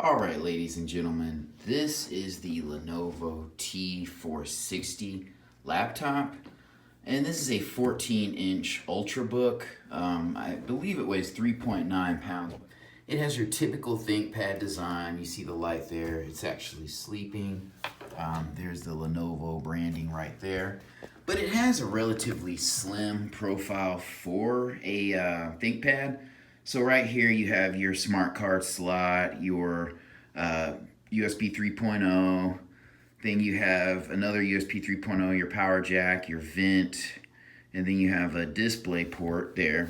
All right, ladies and gentlemen, this is the Lenovo T460 laptop, and this is a 14-inch Ultrabook. I believe it weighs 3.9 pounds. It has your typical ThinkPad design. You see the light there. It's actually sleeping. There's the Lenovo branding right there. But it has a relatively slim profile for a ThinkPad. So right here you have your smart card slot, your USB 3.0, then you have another USB 3.0, your power jack, your vent, and then you have a display port there.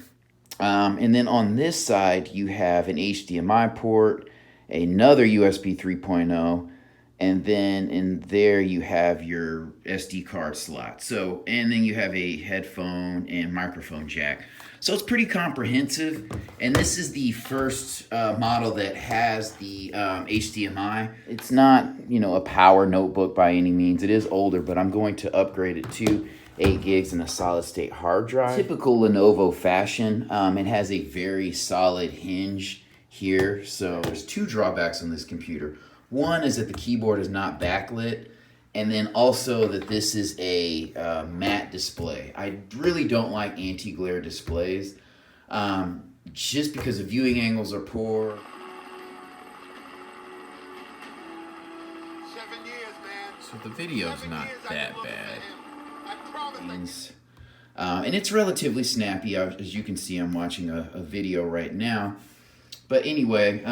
And then on this side you have an HDMI port, another USB 3.0, and then in there you have your SD card slot. So, and then you have a headphone and microphone jack. So it's pretty comprehensive, and this is the first model that has the HDMI. It's not, a power notebook by any means. It is older, but I'm going to upgrade it to 8 gigs and a solid state hard drive. Typical Lenovo fashion, it has a very solid hinge here. So there's two drawbacks on this computer. One is that the keyboard is not backlit, and then also that this is a matte display. I really don't like anti-glare displays, just because the viewing angles are poor. 7 years, man. So the video's not that bad. I And it's relatively snappy. As you can see, I'm watching a video right now. But anyway,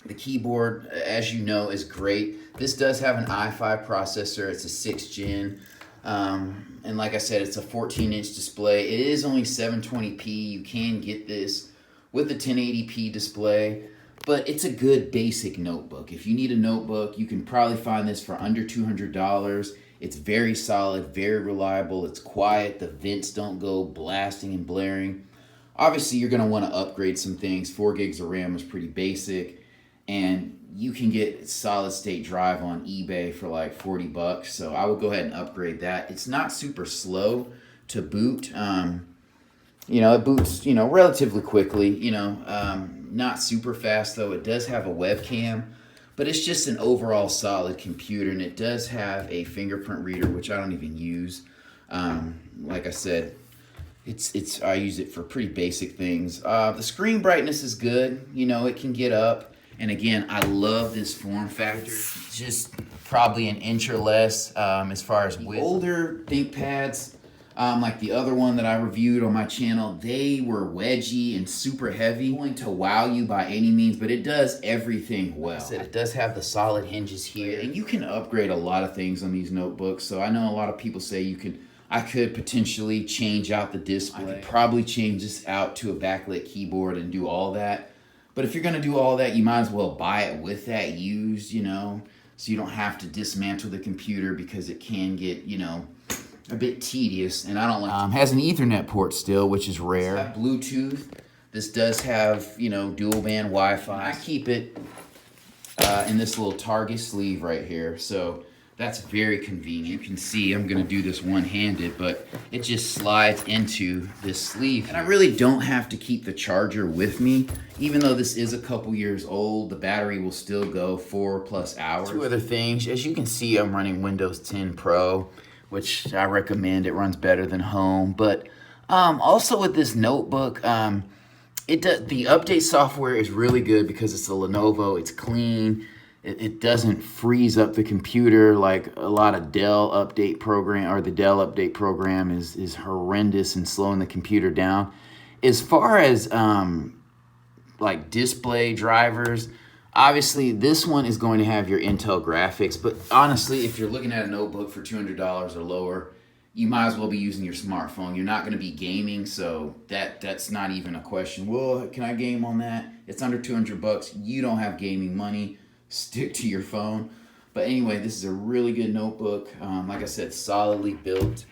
the keyboard, as you know, is great. This does have an i5 processor. It's a 6th gen. And like I said, it's a 14-inch display. It is only 720p. You can get this with a 1080p display. But it's a good basic notebook. If you need a notebook, you can probably find this for under $200. It's very solid, very reliable. It's quiet. The vents don't go blasting and blaring. Obviously, you're going to want to upgrade some things. 4 gigs of RAM is pretty basic. And you can get solid state drive on eBay for like 40 bucks. So I would go ahead and upgrade that. It's not super slow to boot. It boots, relatively quickly, not super fast though. It does have a webcam, but it's just an overall solid computer, and it does have a fingerprint reader, which I don't even use. Like I said, I use it for pretty basic things. The screen brightness is good. It can get up. And again, I love this form factor. Just probably an inch or less as far as width. Older ThinkPads, like the other one that I reviewed on my channel, they were wedgy and super heavy. Not going to wow you by any means, but it does everything well. Like I said, it does have the solid hinges here, and you can upgrade a lot of things on these notebooks. So I know a lot of people say I could potentially change out the display. I could probably change this out to a backlit keyboard and do all that. But if you're going to do all that, you might as well buy it with that used, so you don't have to dismantle the computer, because it can get, a bit tedious. And I don't like has an Ethernet port still, which is rare. Bluetooth. This does have, dual band Wi-Fi. I keep it in this little Target sleeve right here. So that's very convenient. You can see I'm going to do this one-handed, but it just slides into this sleeve. And I really don't have to keep the charger with me. Even though this is a couple years old, the battery will still go 4+ hours. Two other things. As you can see, I'm running Windows 10 Pro, which I recommend. It runs better than Home. But also with this notebook, the update software is really good because it's a Lenovo. It's clean. It doesn't freeze up the computer like a lot of Dell update program, or the Dell update program is horrendous and slowing the computer down. As far as like display drivers, obviously this one is going to have your Intel graphics, but honestly, if you're looking at a notebook for $200 or lower, you might as well be using your smartphone. You're not going to be gaming, so that's not even a question. Well, can I game on that? It's under 200 bucks. You don't have gaming money. Stick to your phone. But anyway, this is a really good notebook. Like I said, solidly built.